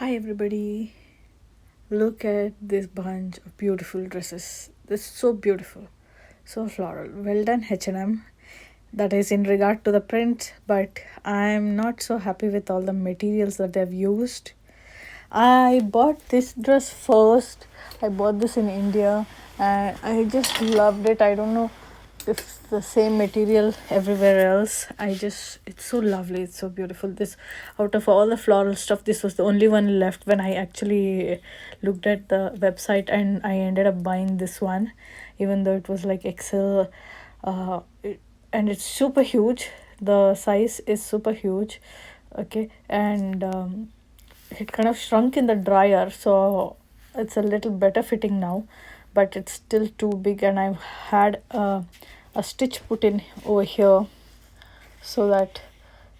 Hi everybody. Look at this bunch of beautiful dresses. This is so beautiful. So floral. Well done H&M. That is in regard to the print, but I'm not so happy with all the materials that they've used. I bought this dress first. I bought this in India and I just loved it. I don't know if the same material everywhere else. It's so lovely, it's so beautiful. This, out of all the floral stuff, this was the only one left when I actually looked at the website, and I ended up buying this one, even though it was like XL. And it's super huge. The size is super huge. Okay, and it kind of shrunk in the dryer, so it's a little better fitting now, but it's still too big, and I've had a stitch put in over here so that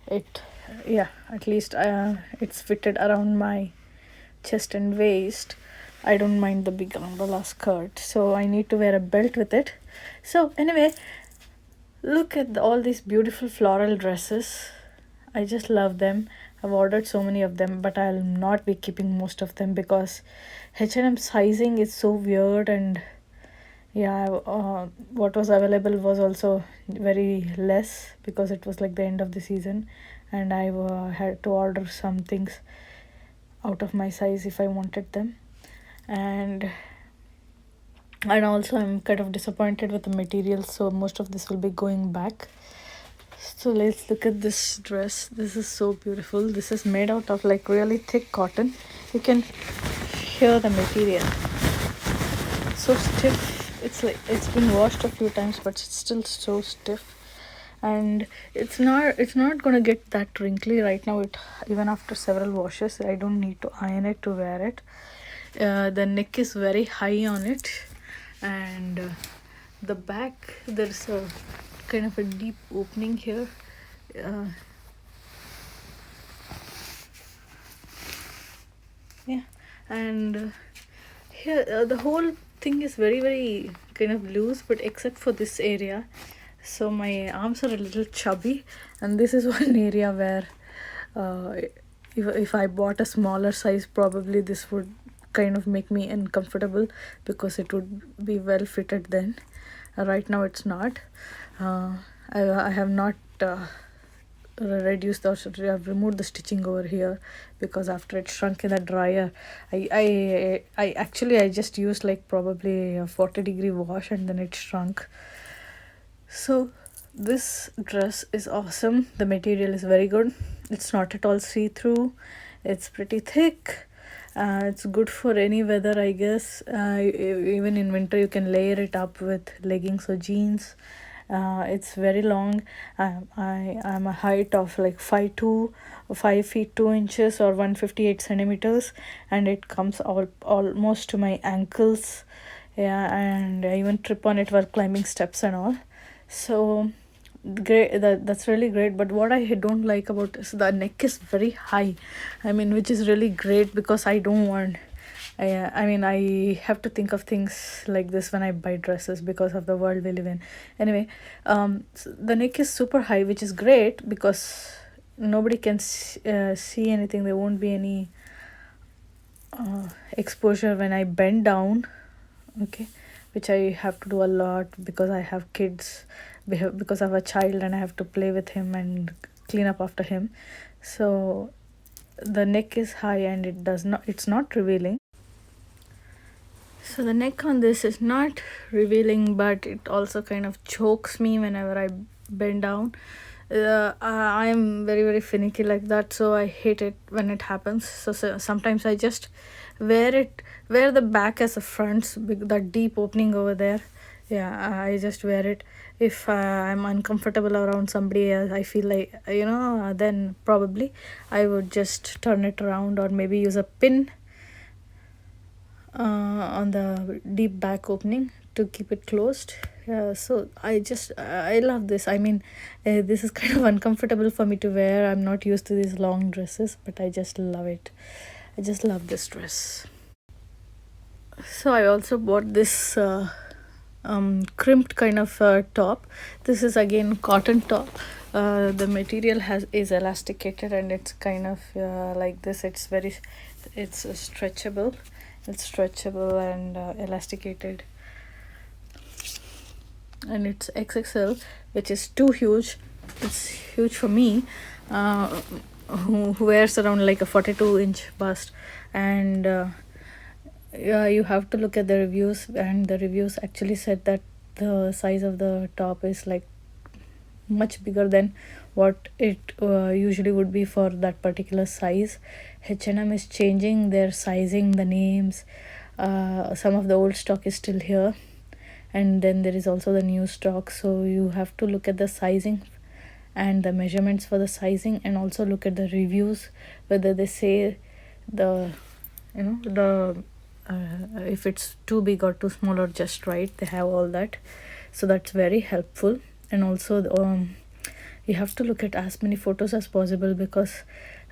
it, yeah, at least it's fitted around my chest and waist. I don't mind the big umbrella skirt, so I need to wear a belt with it. So anyway, look at all these beautiful floral dresses. I just love them. I've ordered so many of them, but I'll not be keeping most of them because H&M sizing is so weird, and yeah, what was available was also very less because it was like the end of the season, and I had to order some things out of my size if I wanted them. And also I'm kind of disappointed with the material, so most of this will be going back. So let's look at this dress. This is so beautiful. This is made out of like really thick cotton. You can hear the material. So stiff. It's like it's been washed a few times, but it's still so stiff. And it's not gonna get that wrinkly right now. It, even after several washes, I don't need to iron it to wear it. The neck is very high on it, and the back, there's a kind of a deep opening here. Yeah, and here the whole thing is very very kind of loose, but except for this area. So my arms are a little chubby, and this is one area where if I bought a smaller size, probably this would kind of make me uncomfortable because it would be well fitted then. Right now it's not. I have not reduced or I've removed the stitching over here because after it shrunk in the dryer, I just used like probably a 40-degree wash, and then it shrunk. So this dress is awesome. The material is very good. It's not at all see-through. It's pretty thick. It's good for any weather, I guess. Even in winter you can layer it up with leggings or jeans. It's very long. I'm a height of like 5'2", 5 feet 2 inches, or 158 centimeters, and it comes almost to my ankles. Yeah, and I even trip on it while climbing steps and all. So great, that's really great. But what I don't like about is the neck is very high. I mean, which is really great because I don't want, I mean, I have to think of things like this when I buy dresses because of the world we live in. Anyway, so the neck is super high, which is great because nobody can see anything. There won't be any exposure when I bend down. Okay, which I have to do a lot because I have kids, because I have a child and I have to play with him and clean up after him. So the neck is high, and it's not revealing. So the neck on this is not revealing, but it also kind of chokes me whenever I bend down. I'm very very finicky like that, so I hate it when it happens. So sometimes I just wear the back as a front, that deep opening over there. Yeah, I just wear it. If I'm uncomfortable around somebody else, I feel like, then probably I would just turn it around, or maybe use a pin on the deep back opening to keep it closed. So I love this. I mean, this is kind of uncomfortable for me to wear. I'm not used to these long dresses, but I just love it. I just love this dress. So I also bought this crimped kind of top. This is again cotton top. The material is elasticated, and it's kind of like this. It's very It's stretchable. It's stretchable and elasticated, and it's XXL, which is too huge. It's huge for me, uh, who wears around like a 42-inch bust. And yeah, you have to look at the reviews, and the reviews actually said that the size of the top is like much bigger than what it usually would be for that particular size. H&M is changing their sizing, the names. Some of the old stock is still here, and then there is also the new stock, so you have to look at the sizing and the measurements for the sizing, and also look at the reviews, whether they say the the if it's too big or too small or just right. They have all that, so that's very helpful. And also you have to look at as many photos as possible, because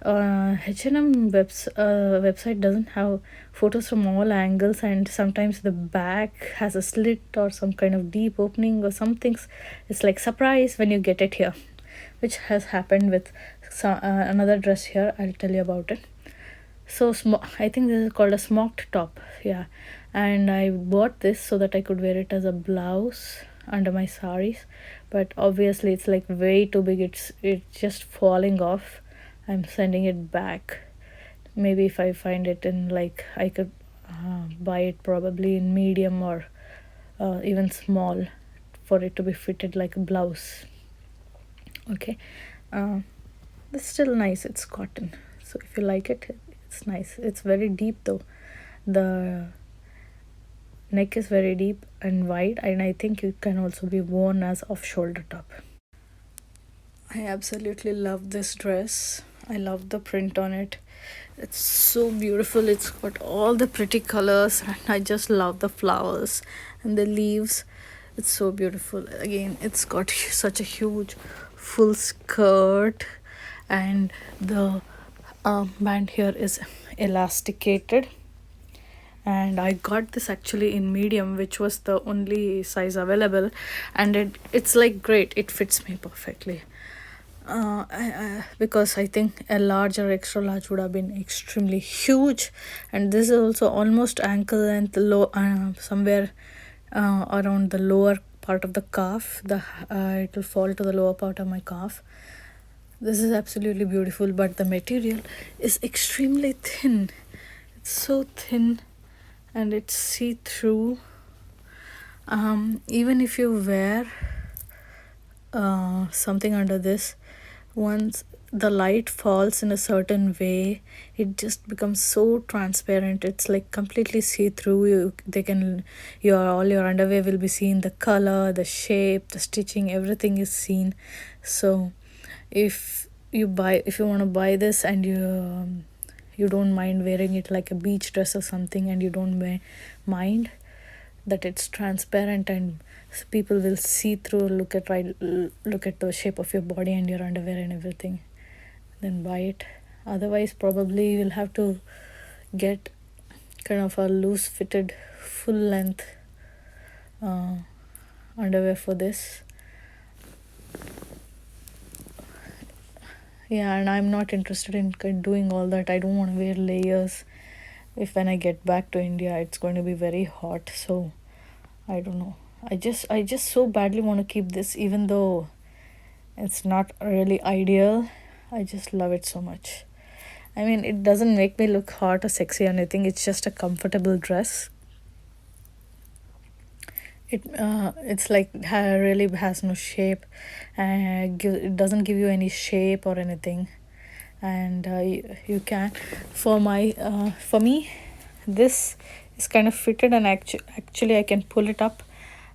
H&M website doesn't have photos from all angles, and sometimes the back has a slit or some kind of deep opening or some things. It's like surprise when you get it here, which has happened with another dress here. I'll tell you about it. So I think this is called a smoked top. Yeah, and I bought this so that I could wear it as a blouse under my saris, but obviously it's like way too big. It's just falling off. I'm sending it back. Maybe if I find it in, like, I could buy it probably in medium or even small, for it to be fitted like a blouse. Okay, it's still nice. It's cotton, so if you like it, it's nice. It's very deep though. The neck is very deep and wide, and I think it can also be worn as off shoulder top. I absolutely love this dress. I love the print on it. It's so beautiful. It's got all the pretty colors, and I just love the flowers and the leaves. It's so beautiful. Again, it's got such a huge full skirt, and the band here is elasticated. And I got this actually in medium, which was the only size available, and it's like great. It fits me perfectly. Because I think a large or extra large would have been extremely huge, and this is also almost ankle length, low, somewhere around the lower part of the calf. It will fall to the lower part of my calf. This is absolutely beautiful, but the material is extremely thin. It's so thin, and it's see-through. Even if you wear something under this, once the light falls in a certain way, it just becomes so transparent. It's like completely see-through. All your underwear will be seen, the color, the shape, the stitching, everything is seen. So if you want to buy this, and you don't mind wearing it like a beach dress or something, and you don't mind that it's transparent and people will see through, look at the shape of your body and your underwear and everything, then buy it. Otherwise, probably you'll have to get kind of a loose fitted full length underwear for this. Yeah, and I'm not interested in doing all that. I don't want to wear layers. If when I get back to India, it's going to be very hot, so I don't know. I just so badly want to keep this, even though it's not really ideal. I just love it so much. I mean, it doesn't make me look hot or sexy or anything. It's just a comfortable dress. It's like really has no shape, and it doesn't give you any shape or anything. And you can, for me, this is kind of fitted, and actually I can pull it up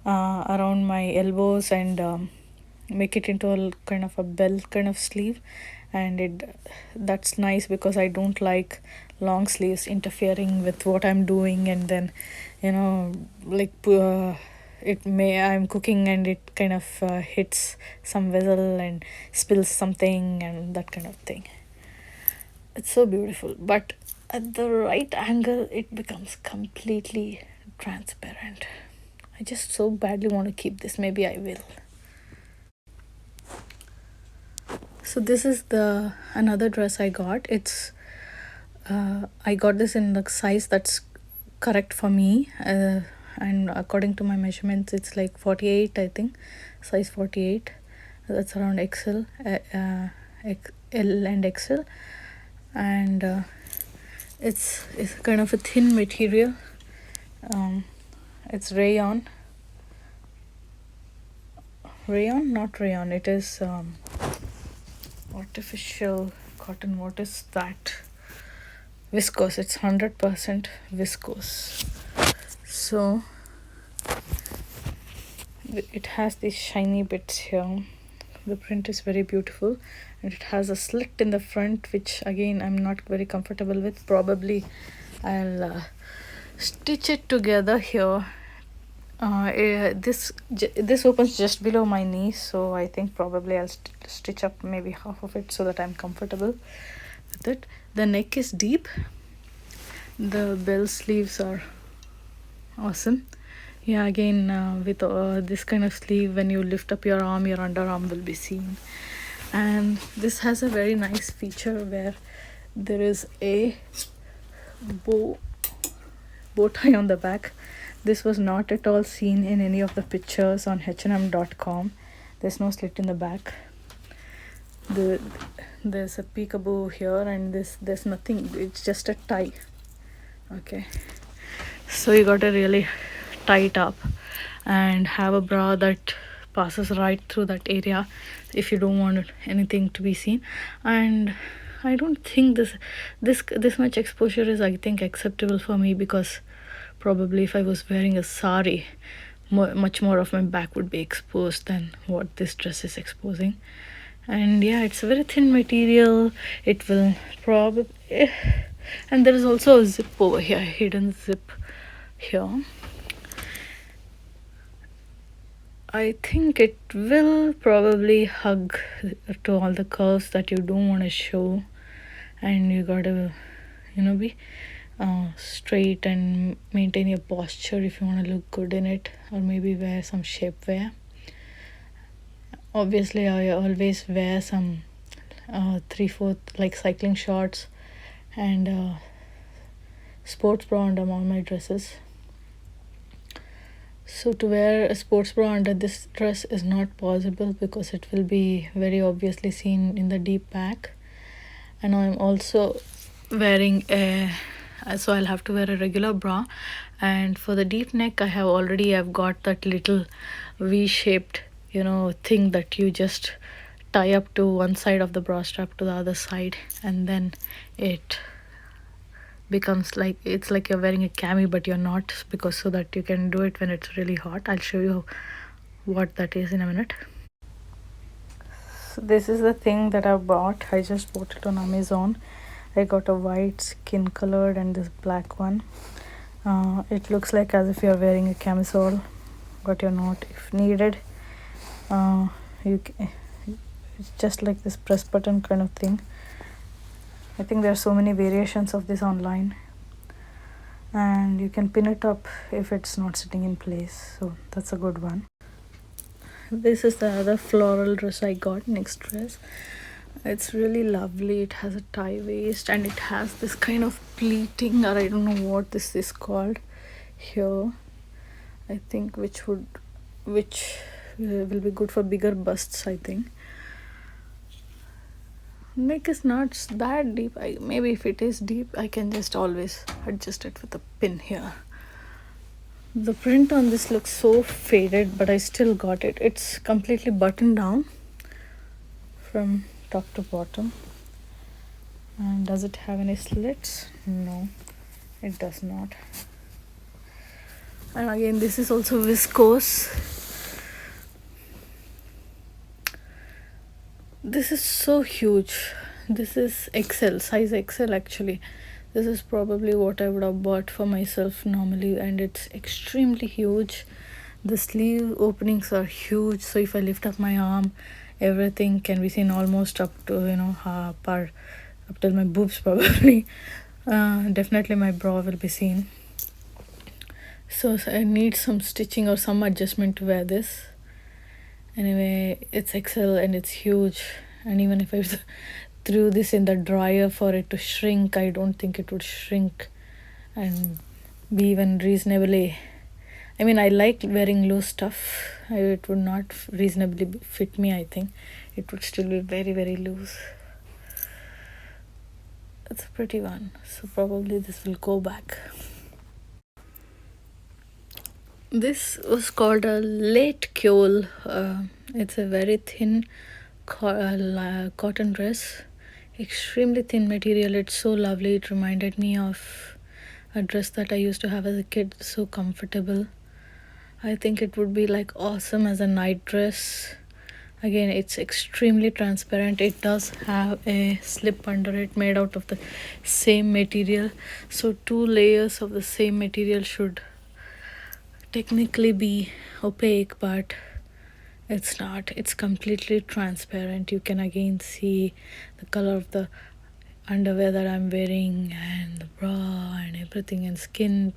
around my elbows and make it into a kind of a belt kind of sleeve, and that's nice, because I don't like long sleeves interfering with what I'm doing, and then like I'm cooking and it kind of hits some vessel and spills something and that kind of thing. It's so beautiful, but at the right angle it becomes completely transparent. I just so badly want to keep this. Maybe I will. So this is the another dress I got. It's I got this in the size that's correct for me, and according to my measurements it's like 48, I think, size 48. That's around XL, L and XL. And it's kind of a thin material. It's rayon, not rayon, it is artificial cotton. What is that? Viscose. It's 100% viscose. So it has these shiny bits here. The print is very beautiful, and it has a slit in the front, which again I'm not very comfortable with. Probably I'll stitch it together here. This opens just below my knee, so I think probably I'll stitch up maybe half of it so that I'm comfortable with it. The neck is deep. The bell sleeves are awesome. Yeah, again, with this kind of sleeve, when you lift up your arm, your underarm will be seen. And this has a very nice feature where there is a bow tie on the back. This was not at all seen in any of the pictures on H&M.com. There's no slit in the back. There's a peekaboo here, and there's nothing. It's just a tie. Okay, so you gotta really tie it up and have a bra that passes right through that area if you don't want anything to be seen. And I don't think this much exposure is, I think, acceptable for me, because probably if I was wearing a sari, much more of my back would be exposed than what this dress is exposing. And yeah, it's a very thin material. It will probably, and there is also a zip over here, hidden zip here. I think it will probably hug to all the curves that you don't want to show, and you gotta be straight and maintain your posture if you want to look good in it, or maybe wear some shapewear. Obviously I always wear some 3/4 like cycling shorts and sports bra under all my dresses. So to wear a sports bra under this dress is not possible, because it will be very obviously seen in the deep back. And I'm also wearing so I'll have to wear a regular bra. And for the deep neck, I've got that little V-shaped thing that you just tie up to one side of the bra strap to the other side, and then it becomes like, it's like you're wearing a cami, but you're not, because so that you can do it when it's really hot. I'll show you what that is in a minute. So this is the thing that I bought. I just bought it on Amazon. I got a white skin colored and this black one. It looks like as if you're wearing a camisole, but you're not if needed. It's just like this press button kind of thing. I think there are so many variations of this online, and you can pin it up if it's not sitting in place, so that's a good one. This is the other floral dress I got, next dress. It's really lovely. It has a tie waist, and it has this kind of pleating, or I don't know what this is called here, I think, which will be good for bigger busts, I think. Neck is not that deep. Maybe if it is deep, I can just always adjust it with a pin here. The print on this looks so faded, but I still got it. It's completely buttoned down from top to bottom. And does it have any slits? No, it does not. And again, this is also viscose. This is so huge. This is XL, size XL actually. This is probably what I would have bought for myself normally, and it's extremely huge. The sleeve openings are huge, so if I lift up my arm, everything can be seen almost up to up till my boobs probably. Definitely my bra will be seen. So I need some stitching or some adjustment to wear this. Anyway, it's XL and it's huge, and even if I threw this in the dryer for it to shrink, I don't think it would shrink and be even reasonably. I mean, I like wearing loose stuff. It would not reasonably fit me, I think. It would still be very, very loose. It's a pretty one, so probably this will go back. This was called a late kjol. It's a very thin cotton dress, extremely thin material. It's so lovely. It reminded me of a dress that I used to have as a kid. So comfortable. I think it would be like awesome as a night dress. Again, it's extremely transparent. It does have a slip under it made out of the same material, so 2 layers of the same material should technically be opaque, but it's not. It's completely transparent. You can again see the color of the underwear that I'm wearing and the bra and everything, and skin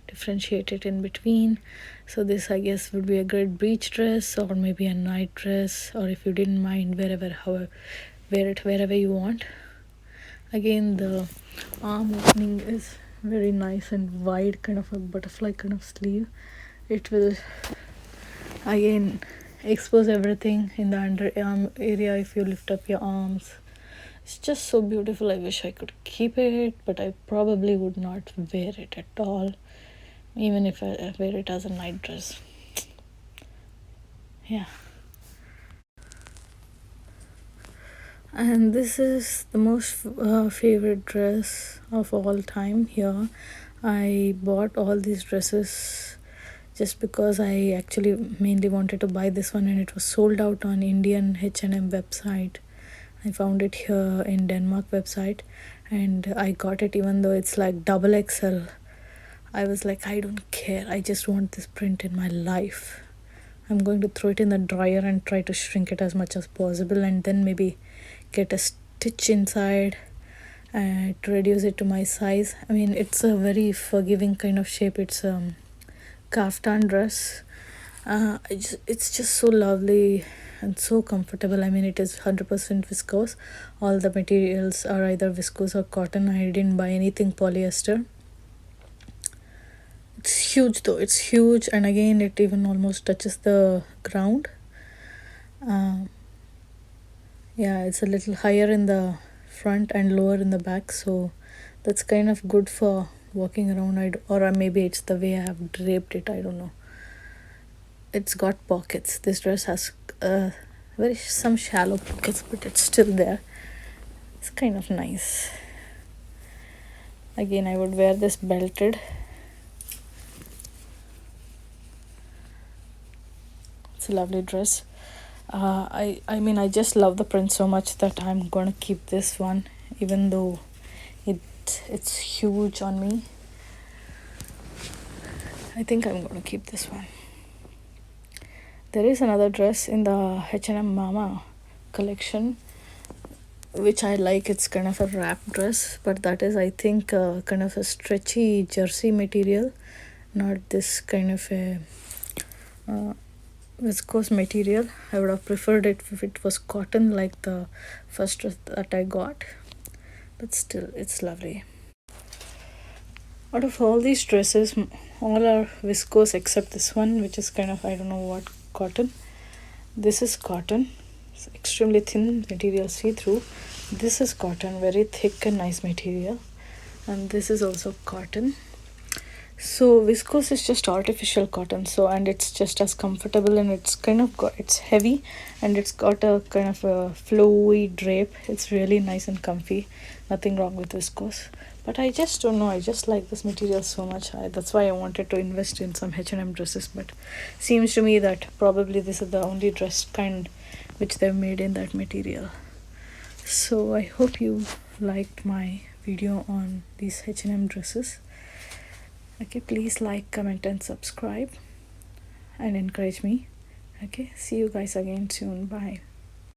differentiated in between. So this, I guess, would be a great beach dress or maybe a night dress, or if you didn't mind, wear it wherever you want. Again, the arm opening is very nice and wide, kind of a butterfly kind of sleeve. It will again expose everything in the underarm area if you lift up your arms. It's just so beautiful. I wish I could keep it, but I probably would not wear it at all, even if I wear it as a night dress. Yeah. And this is the most favorite dress of all time here. I bought all these dresses just because I actually mainly wanted to buy this one, and it was sold out on Indian H&M website. I found it here in Denmark website, and I got it even though it's like double XL. I was like, I don't care. I just want this print in my life. I'm going to throw it in the dryer and try to shrink it as much as possible, and then maybe get a stitch inside and reduce it to my size. I mean, it's a very forgiving kind of shape. It's a kaftan dress. It's just so lovely and so comfortable. I mean, it is 100% viscose. All the materials are either viscose or cotton. I didn't buy anything polyester. It's huge though. It's huge, and again, it even almost touches the ground. Yeah, it's a little higher in the front and lower in the back, so that's kind of good for walking around. Or maybe it's the way I have draped it, I don't know. It's got pockets. This dress has some shallow pockets, but it's still there. It's kind of nice. Again, I would wear this belted. It's a lovely dress. I mean, I just love the print so much that I'm gonna keep this one, even though it's huge on me. I think I'm gonna keep this one. There is another dress in the H&M Mama collection which I like. It's kind of a wrap dress, but that is, I think, kind of a stretchy jersey material, not this kind of a viscose material. I would have preferred it if it was cotton like the first dress that I got, but still, it's lovely. Out of all these dresses, all are viscose except this one, which is kind of, I don't know what cotton. This is cotton. It's extremely thin material, see-through. This is cotton, very thick and nice material, and this is also cotton. So viscose is just artificial cotton, so, and it's just as comfortable, and it's kind of it's heavy, and it's got a kind of a flowy drape. It's really nice and comfy. Nothing wrong with viscose, but I just don't know, I just like this material so much. That's why I wanted to invest in some H&M dresses, but seems to me that probably this is the only dress kind which they've made in that material. So I hope you liked my video on these H&M dresses. Okay, please like, comment and subscribe and encourage me. Okay, see you guys again soon. Bye.